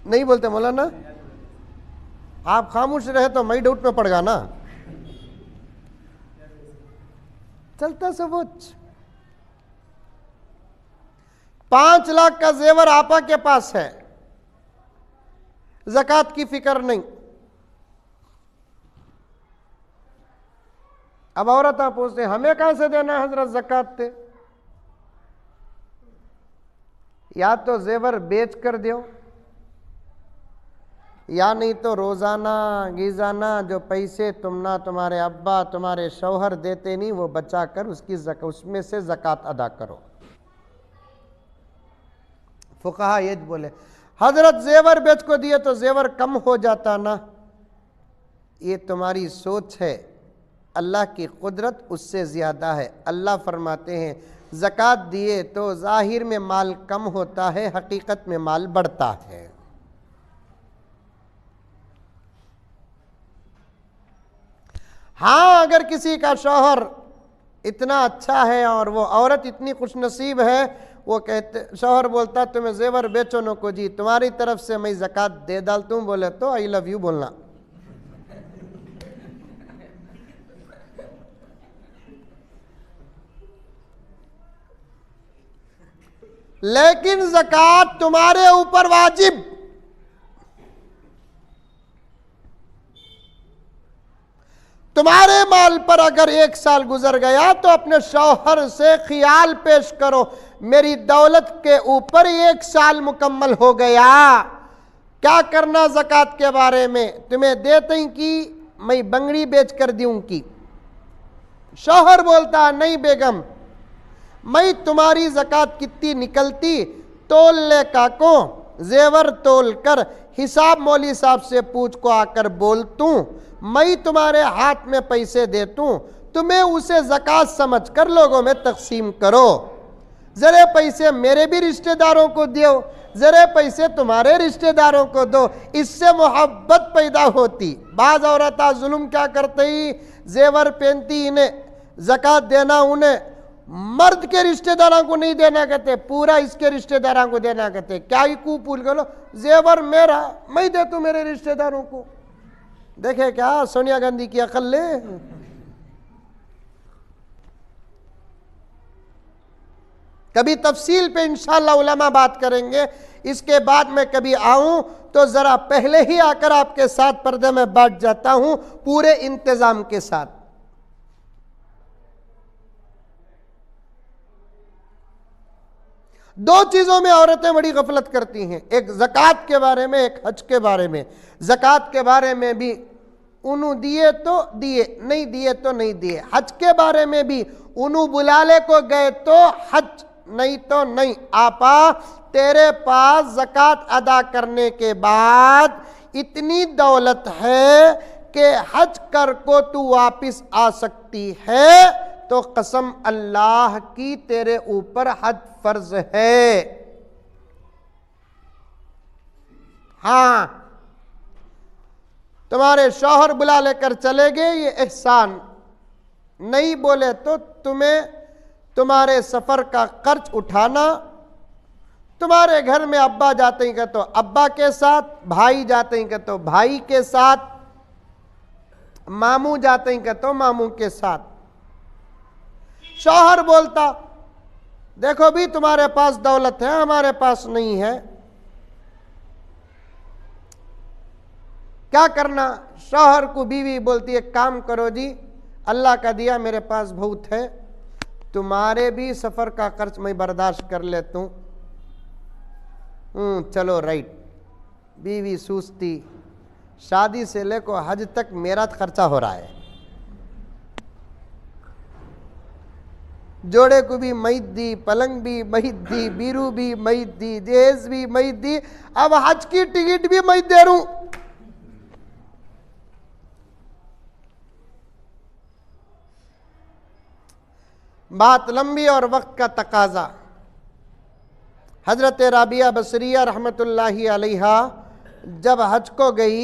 नहीं बोलते मौलाना। आप खामोश रहे तो मैं डाउट में पड़ गया ना। चलता सब 5 लाख का जेवर आपा के पास है, ज़कात की फिक्र नहीं। अब औरत आप पूछते हमें कहां से देना है हजरत ज़कात थे? या तो जेवर बेच कर दो, या नहीं तो रोजाना गीजाना जो पैसे तुम ना तुम्हारे अब्बा तुम्हारे शौहर देते नहीं, वो बचा कर उसमें से ज़कात अदा करो। फुकाहा ये बोले हजरत जेवर बेच को दिए तो जेवर कम हो जाता ना। ये तुम्हारी सोच है, अल्लाह की कुदरत उससे ज़्यादा है। अल्लाह फरमाते हैं ज़कात दिए तो ज़ाहिर में माल कम होता है, हकीकत में माल बढ़ता है। हाँ, अगर किसी का शौहर इतना अच्छा है और वो औरत इतनी खुशनसीब है, वो कहते शौहर बोलता तुम्हें जेवर बेचो नो को जी, तुम्हारी तरफ से मैं ज़कात दे डाल, तुम बोले तो आई लव यू बोलना। लेकिन ज़कात तुम्हारे ऊपर वाजिब। तुम्हारे माल पर अगर 1 साल गुजर गया तो अपने शौहर से ख्याल पेश करो, मेरी दौलत के ऊपर 1 साल मुकम्मल हो गया। क्या करना ज़कात के बारे में? तुम्हें देते ही कि मैं बंगड़ी बेच कर दूं की? शौहर बोलता नहीं बेगम, मैं तुम्हारी ज़कात कितनी निकलती तोल ले काको, जेवर तोल कर हिसाब मौली साहब से पूछ को आकर बोलतूँ, मैं तुम्हारे हाथ में पैसे देतूँ, तुम्हें उसे ज़कात समझ कर लोगों में तकसीम करो। ज़रे पैसे मेरे भी रिश्तेदारों को दो, ज़रे पैसे तुम्हारे रिश्तेदारों को दो, इससे मोहब्बत पैदा होती। बाज़ औरतें जुल्म क्या करते ही, जेवर पहनती, इन्हें ज़कात देना उन्हें मर्द के रिश्तेदारों को नहीं देना कहते, पूरा इसके रिश्तेदारों को देना कहते। क्या ही कूपूल करो, जेवर मेरा, मैं दे तू मेरे रिश्तेदारों को। देखे क्या सोनिया गांधी की अकल ले। कभी तफसील पे इंशाअल्लाह उलमा बात करेंगे। इसके बाद मैं कभी आऊं तो जरा पहले ही आकर आपके साथ पर्दे में बैठ जाता हूं पूरे इंतजाम के साथ। दो चीजों में औरतें बड़ी गफलत करती हैं, एक ज़कात के बारे में, एक हज के बारे में। ज़कात के बारे में भी उनु दिए तो दिए, नहीं दिए तो नहीं दिए। हज के बारे में भी उनु बुलाले को गए तो हज, नहीं तो नहीं। आपा तेरे पास ज़कात अदा करने के बाद इतनी दौलत है कि हज कर को तू वापिस आ सकती है, तो कसम अल्लाह की तेरे ऊपर हज फर्ज है। हाँ, तुम्हारे शौहर बुला लेकर चले गए, ये एहसान। नहीं बोले तो तुम्हें तुम्हारे सफर का खर्च उठाना। तुम्हारे घर में अब्बा जाते ही तो अब्बा के साथ, भाई जाते ही तो भाई के साथ, मामू जाते ही तो मामू के साथ। शौहर बोलता देखो भी तुम्हारे पास दौलत है, हमारे पास नहीं है, क्या करना? शौहर को बीवी बोलती है काम करो जी, अल्लाह का दिया मेरे पास बहुत है, तुम्हारे भी सफर का खर्च मैं बर्दाश्त कर लेता हूं। चलो राइट। बीवी सूझती, शादी से लेकर हज तक मेरा खर्चा हो रहा है, जोड़े को भी मैं दी, पलंग भी मैं दी, बीरू भी मैं दी, दहेज भी मैं दी, अब हज की टिकट भी मैं दे रूं। बात लंबी और वक्त का तकाजा। हजरत राबिया बसरिया रहमतुल्लाहि अलैहा जब हज को गई,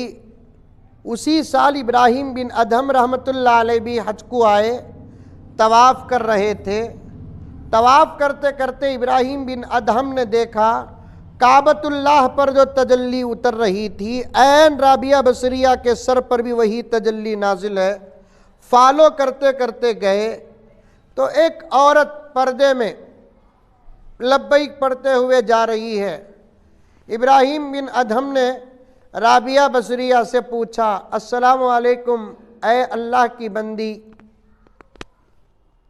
उसी साल इब्राहिम बिन अदहम रहमतुल्लाह अलैह भी हज को आए, तवाफ़ कर रहे थे। तवाफ़ करते करते इब्राहिम बिन अदहम ने देखा काबतुल्लाह पर जो तजल्ली उतर रही थी, ऐन राबिया बसरिया के सर पर भी वही तजल्ली नाजिल है। फॉलो करते करते गए तो एक औरत पर्दे में लब्बैक पढ़ते हुए जा रही है। इब्राहिम बिन अदहम ने राबिया बसरिया से पूछा, अस्सलामु अलैकुम, ऐ अल्लाह की बंदी,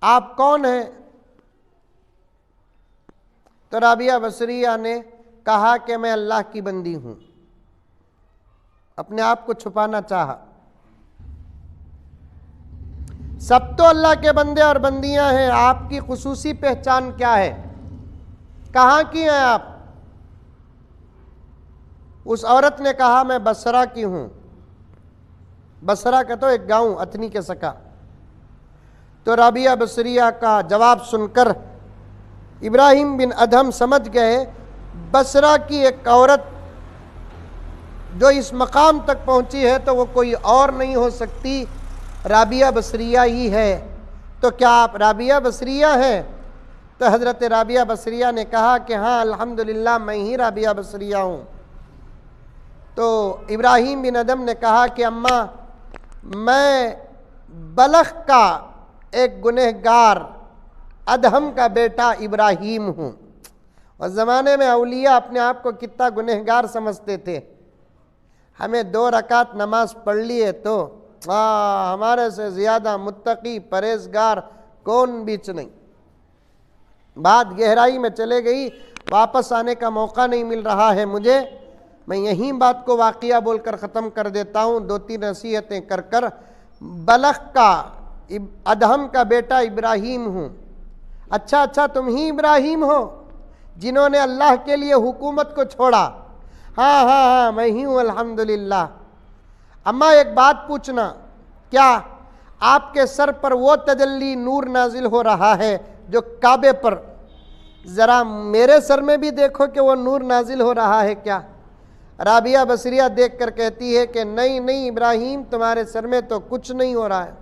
आप कौन हैं? तो राबिया बसरिया ने कहा कि मैं अल्लाह की बंदी हूं। अपने आप को छुपाना चाहा। सब तो अल्लाह के बंदे और बंदियां हैं, आपकी खुसूसी पहचान क्या है, कहाँ की हैं आप? उस औरत ने कहा मैं बसरा की हूं। बसरा का तो एक गांव अथनी के सका। तो राबिया बसरिया का जवाब सुनकर इब्राहिम बिन अदहम समझ गए बसरा की एक औरत जो इस मकाम तक पहुंची है तो वो कोई और नहीं हो सकती, राबिया बसरिया ही है। तो क्या आप राबिया बसरिया हैं? तो हज़रत राबिया बसरिया ने कहा कि हाँ अल्हम्दुलिल्लाह मैं ही राबिया बसरिया हूँ। तो इब्राहिम बिन अदहम ने कहा कि अम्मा मैं बलख का एक गुनहगार अदहम का बेटा इब्राहिम हूँ। और ज़माने में औलिया अपने आप को कितना गुनहगार समझते थे। हमें 2 रकात नमाज पढ़ लिए तो हमारे से ज़्यादा मुत्तकी परहेजगार कौन बीच नहीं। बात गहराई में चले गई, वापस आने का मौका नहीं मिल रहा है मुझे। मैं यहीं बात को वाक़िया बोलकर ख़त्म कर देता हूँ, 2-3 नसीहतें कर कर। बलख का अदहम का बेटा इब्राहीम हूँ। अच्छा तुम ही इब्राहीम हो जिन्होंने अल्लाह के लिए हुकूमत को छोड़ा? हाँ मैं ही हूँ अल्हम्दुलिल्लाह। अम्मा एक बात पूछना, क्या आपके सर पर वो तजल्ली नूर नाजिल हो रहा है जो काबे पर? ज़रा मेरे सर में भी देखो कि वो नूर नाजिल हो रहा है क्या? राबिया बसरिया देख कर कहती है कि नहीं इब्राहीम, तुम्हारे सर में तो कुछ नहीं हो रहा है।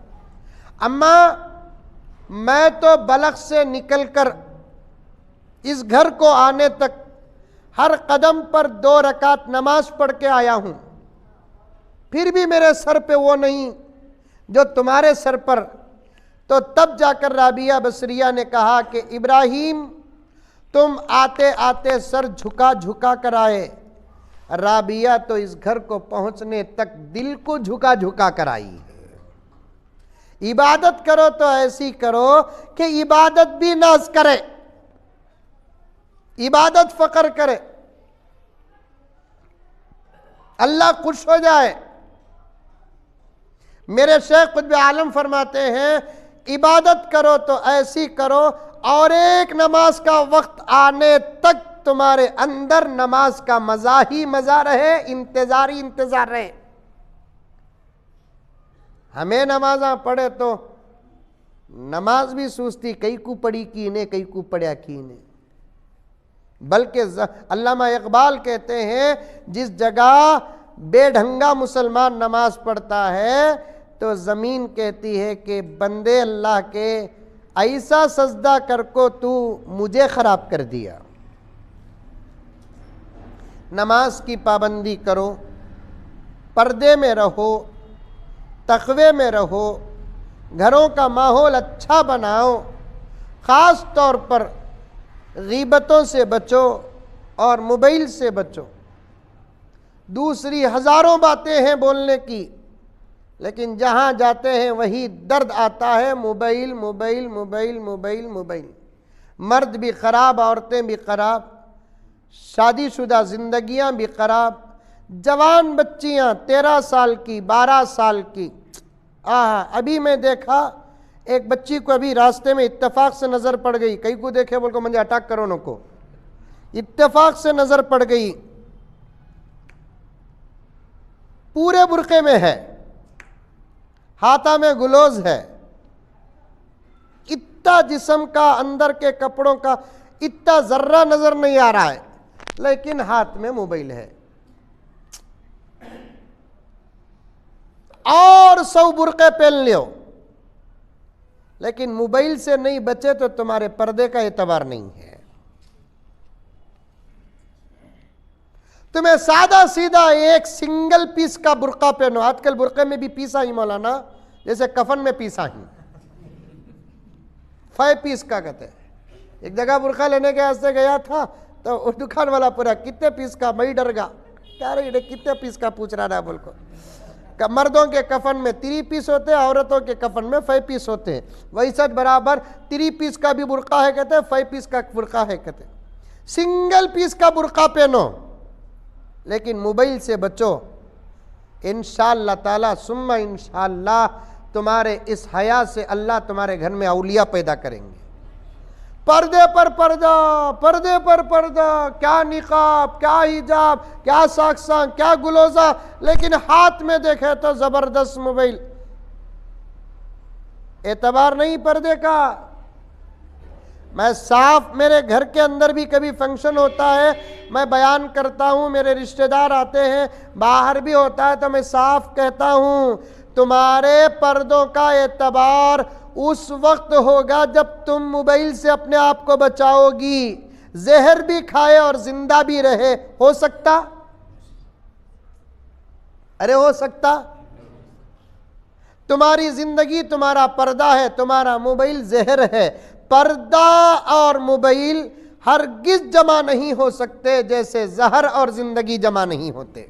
अम्मा मैं तो बलख से निकलकर इस घर को आने तक हर कदम पर 2 रकात नमाज पढ़ के आया हूँ, फिर भी मेरे सर पे वो नहीं जो तुम्हारे सर पर। तो तब जाकर राबिया बसरिया ने कहा कि इब्राहीम तुम आते आते सर झुका झुका कर आए, राबिया तो इस घर को पहुंचने तक दिल को झुका झुका कर आई है। इबादत करो तो ऐसी करो कि इबादत भी नाज करे, इबादत फकर करे, अल्लाह खुश हो जाए। मेरे शेख खुद आलम फरमाते हैं, इबादत करो तो ऐसी करो और एक नमाज का वक्त आने तक तुम्हारे अंदर नमाज का मजा ही मजा रहे, इंतजार ही इंतजार रहे। हमें नमाजा पढ़े तो नमाज भी सूझती, कई को पढ़ी की ने, कई को पढ़ा की ने। बल्कि अल्लामा इकबाल कहते हैं, जिस जगह बेढंगा मुसलमान नमाज पढ़ता है तो ज़मीन कहती है कि बंदे अल्लाह के ऐसा सजदा कर को तू मुझे ख़राब कर दिया। नमाज की पाबंदी करो, पर्दे में रहो, तक़वे में रहो, घरों का माहौल अच्छा बनाओ, ख़ास तौर पर ग़ीबतों से बचो और मोबाइल से बचो। दूसरी हज़ारों बातें हैं बोलने की, लेकिन जहाँ जाते हैं वही दर्द आता है, mobile mobile mobile mobile mobile. मर्द भी ख़राब, औरतें भी ख़राब, शादीशुदा ज़िंदगियाँ भी ख़राब, जवान बच्चियाँ 13 साल की 12 साल की। अभी मैं देखा एक बच्ची को, अभी रास्ते में इत्तेफाक से नज़र पड़ गई, कई को देखे बोल को मुझे अटैक करो न को, इत्तेफाक से नज़र पड़ गई, पूरे बुरके में है, हाथा में गुलोज है, इतना जिस्म का अंदर के कपड़ों का इतना जर्रा नजर नहीं आ रहा है, लेकिन हाथ में मोबाइल है। और 100 बुरके पहन लियो, लेकिन मोबाइल से नहीं बचे तो तुम्हारे पर्दे का एतबार नहीं है। तुम्हें सादा सीधा एक सिंगल पीस का बुरका पहनो। आजकल बुरके में भी पीसा ही मौलाना, जैसे कफन में पीसा ही 5 पीस का कहते हैं। एक जगह बुरका लेने के वास्ते गया था तो दुकान वाला पूरा कितने पीस का, मैं डर गया, क्या रही कितने पीस का पूछ रहा है बोल को। मर्दों के कफन में 3 पीस होते हैं, औरतों के कफन में 5 पीस होते हैं। वही सच बराबर 3 पीस का भी बुरका है कहते हैं, 5 पीस का बुरका है कहते हैं। सिंगल पीस का बुरका पहनो, लेकिन मोबाइल से बचो। इंशाअल्लाह ताला सुम्मा इंशाअल्लाह तुम्हारे इस हया से अल्लाह तुम्हारे घर में औलिया पैदा करेंगे। पर्दे पर पर्दा, पर्दे पर पर्दा, क्या निकाब, क्या हिजाब, क्या साक्सा, क्या गुलोजा, लेकिन हाथ में देखे तो जबरदस्त मोबाइल। एतबार नहीं पर्दे का। मैं साफ, मेरे घर के अंदर भी कभी फंक्शन होता है, मैं बयान करता हूँ, मेरे रिश्तेदार आते हैं, बाहर भी होता है तो मैं साफ कहता हूँ, तुम्हारे पर्दों का एतबार उस वक्त होगा जब तुम मोबाइल से अपने आप को बचाओगी। जहर भी खाए और जिंदा भी रहे, हो सकता? अरे हो सकता? तुम्हारी जिंदगी तुम्हारा पर्दा है, तुम्हारा मोबाइल जहर है। पर्दा और मोबाइल हरगिज जमा नहीं हो सकते, जैसे जहर और जिंदगी जमा नहीं होते।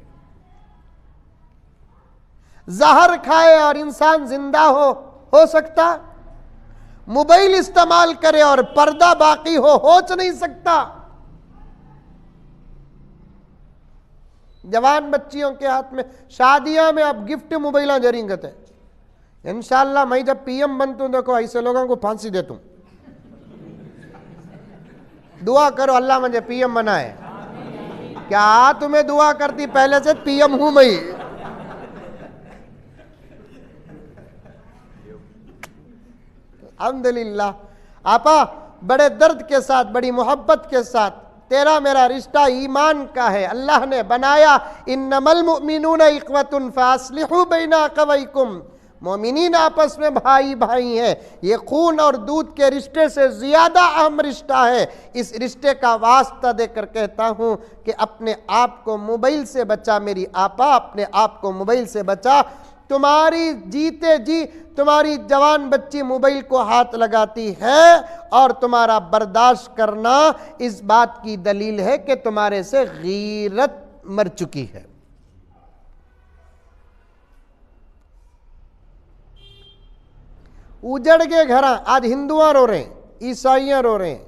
जहर खाए और इंसान जिंदा हो सकता? मोबाइल इस्तेमाल करे और पर्दा बाकी हो नहीं सकता। जवान बच्चियों के हाथ में शादियां में अब गिफ्ट मोबाइल जरींगत है। इंशाअल्लाह मैं जब पीएम बनतू देखो ऐसे लोगों को फांसी देतू। दुआ करो अल्लाह मुझे पीएम बनाए। क्या तुम्हें दुआ करती? पहले से पीएम हूं मैं। अल्हम्दुलिल्लाह आपा, बड़े दर्द के साथ, बड़ी मोहब्बत के साथ तेरा मेरा रिश्ता ईमान का है। अल्लाह ने बनाया, इन्नमल मुमिनूना इख्वतुन फास्लिहू बैना अखवैकुम, मोमिनीन आपस में भाई भाई हैं। ये खून और दूध के रिश्ते से ज़्यादा अहम रिश्ता है। इस रिश्ते का वास्ता देकर कहता हूँ कि अपने आप को मोबाइल से बचा मेरी आपा, अपने आप को मोबाइल से बचा। तुम्हारी जीते जी तुम्हारी जवान बच्ची मोबाइल को हाथ लगाती है और तुम्हारा बर्दाश्त करना इस बात की दलील है कि तुम्हारे से गीरत मर चुकी है। उजड़ के घर आज हिंदुआ रो रहे हैं, ईसाइयां रो रहे हैं।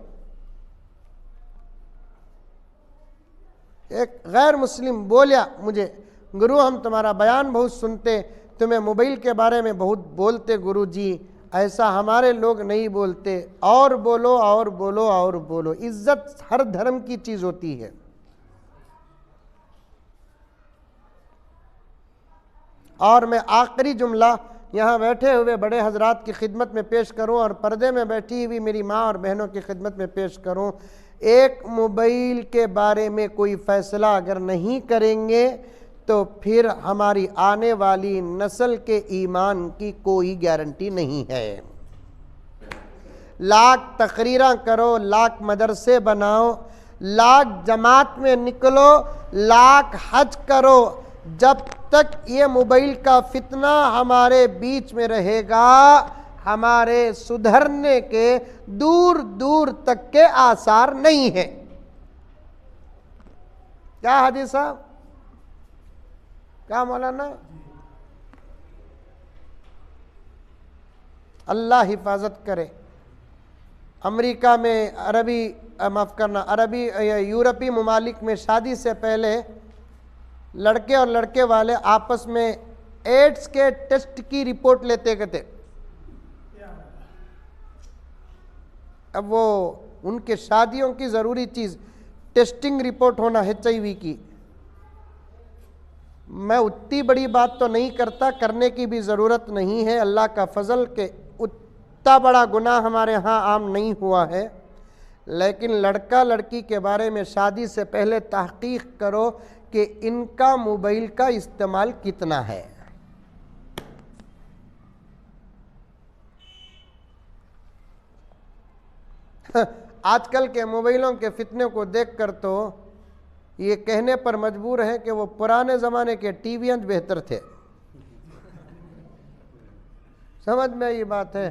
एक गैर मुस्लिम बोलिया मुझे, गुरु हम तुम्हारा बयान बहुत सुनते, तुम्हें मोबाइल के बारे में बहुत बोलते गुरु जी, ऐसा हमारे लोग नहीं बोलते। और बोलो और बोलो और बोलो। इज्जत हर धर्म की चीज होती है। और मैं आखिरी जुमला यहाँ बैठे हुए बड़े हजरात की खिदमत में पेश करूँ और पर्दे में बैठी हुई मेरी माँ और बहनों की खिदमत में पेश करूँ। एक मोबाइल के बारे में कोई फैसला अगर नहीं करेंगे तो फिर हमारी आने वाली नस्ल के ईमान की कोई गारंटी नहीं है। लाख तकरीरां करो, लाख मदरसे बनाओ, लाख जमात में निकलो, लाख हज करो, जब तक ये मोबाइल का फितना हमारे बीच में रहेगा हमारे सुधरने के दूर दूर तक के आसार नहीं है। क्या हाजी साहब, क्या मौलाना? अल्लाह हिफाजत करे। अमेरिका में अरबी यूरोपीय ममालिक में शादी से पहले लड़के और लड़के वाले आपस में एड्स के टेस्ट की रिपोर्ट लेते गए थे। अब वो उनके शादियों की ज़रूरी चीज़ टेस्टिंग रिपोर्ट होना HIV की। मैं उतनी बड़ी बात तो नहीं करता, करने की भी ज़रूरत नहीं है। अल्लाह का फजल के उतना बड़ा गुनाह हमारे यहाँ आम नहीं हुआ है। लेकिन लड़का लड़की के बारे में शादी से पहले तहकीक करो कि इनका मोबाइल का इस्तेमाल कितना है। आजकल के मोबाइलों के फितने को देखकर तो ये कहने पर मजबूर है कि वो पुराने ज़माने के टीवी बेहतर थे। समझ में ये बात है,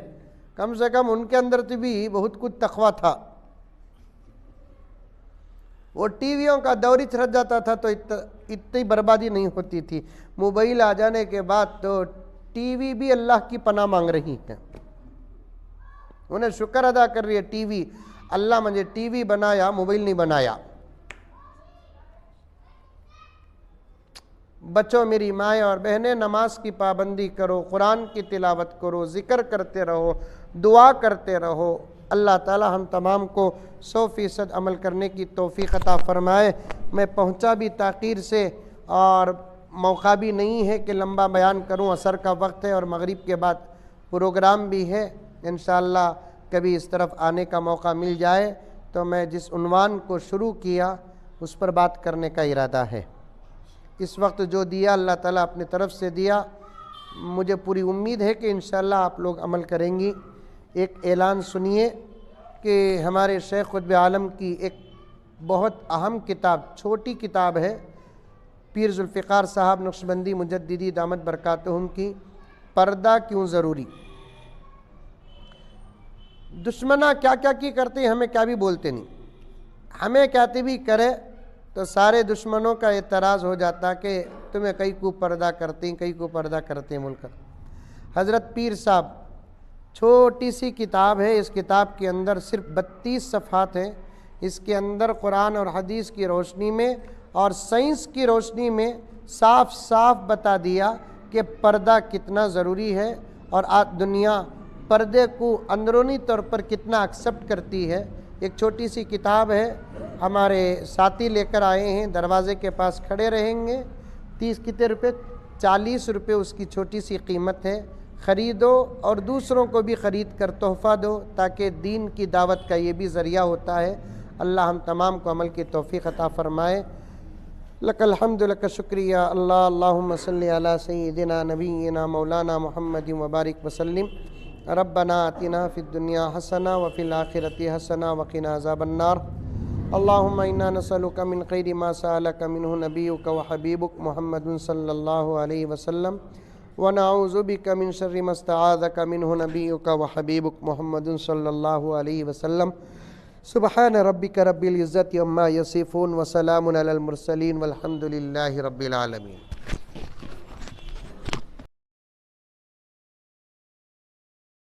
कम से कम उनके अंदर तो भी बहुत कुछ तकवा था। वो टीवियों का दौर ही रह जाता था तो इतनी बर्बादी नहीं होती थी। मोबाइल आ जाने के बाद तो टीवी भी अल्लाह की पनाह मांग रही है। उन्हें शुक्र अदा कर रही है टीवी, अल्लाह मुझे टीवी बनाया, मोबाइल नहीं बनाया। बच्चों मेरी माएँ और बहनें, नमाज की पाबंदी करो, कुरान की तिलावत करो, ज़िक्र करते रहो, दुआ करते रहो। अल्लाह ताला हम तमाम को 100% अमल करने की तौफीक अता फरमाए। मैं पहुंचा भी ताक़ीर से और मौका भी नहीं है कि लंबा बयान करूं, असर का वक्त है और मगरिब के बाद प्रोग्राम भी है। इंशाअल्लाह कभी इस तरफ आने का मौका मिल जाए तो मैं जिस उन्वान को शुरू किया उस पर बात करने का इरादा है। इस वक्त जो दिया अल्लाह ताला अपनी तरफ से दिया, मुझे पूरी उम्मीद है कि इंशाअल्लाह आप लोग अमल करेंगी। एक ऐलान सुनिए कि हमारे शेख क़ुत्ब आलम की एक बहुत अहम किताब, छोटी किताब है, पीर ज़ुल्फ़िकार साहब नक्शबंदी मुजद्दिदी दामत बरकातुहुम की, पर्दा क्यों ज़रूरी। दुश्मना क्या क्या की करते हैं, हमें क्या भी बोलते नहीं। हमें कहते भी करे तो सारे दुश्मनों का एतराज़ हो जाता कि तुम्हें कई को पर्दा करते हैं, कई को पर्दा करते हैं बोलकर। हज़रत पीर साहब, छोटी सी किताब है, इस किताब के अंदर सिर्फ 32 सफ़हात हैं। इसके अंदर कुरान और हदीस की रोशनी में और साइंस की रोशनी में साफ साफ बता दिया कि पर्दा कितना ज़रूरी है और आज दुनिया पर्दे को अंदरूनी तौर पर कितना एक्सेप्ट करती है। एक छोटी सी किताब है, हमारे साथी लेकर आए हैं, दरवाज़े के पास खड़े रहेंगे। 30 कितने रुपये? 40 रुपये उसकी छोटी सी कीमत है। ख़रीदो और दूसरों को भी ख़रीद कर तोहफ़ा दो, ताकि दीन की दावत का ये भी ज़रिया होता है। अल्लाह हम तमाम को अमल की तौफ़ीक़ अता फ़रमाए। लकल हम्दु लक शुक्रिया अल्लाह। अल्लाहुम्मा सल्लि अला सय्यिदिना नबीना मौलाना मुहम्मदिन व बारिक वसल्लिम। रब्बना आतिना फ़िद दुनिया हसना व फ़िल आखिरति हसना व क़िना अज़ाबन्नार। अल्लाहुम्मा इन्ना नसअलुका मिन ख़ैरि मा सअलका मिन्हु नबियुका व हबीबुक मुहम्मदुन सल्लल्लाहु अलैहि वसल्लम व नऊज़ु बिका मिन शर्रि मा इस्तआज़का मिन्हु नबियुका व हबीबुक मुहम्मदुन सल्लल्लाहु अलैहि वसल्लम। सुब्हान रब्बिका रब्बिल इज़्ज़ति अम्मा यसिफ़ून व सलामुन अलल मुरसलीन वल्हम्दुलिल्लाहि रब्बिल आलमीन।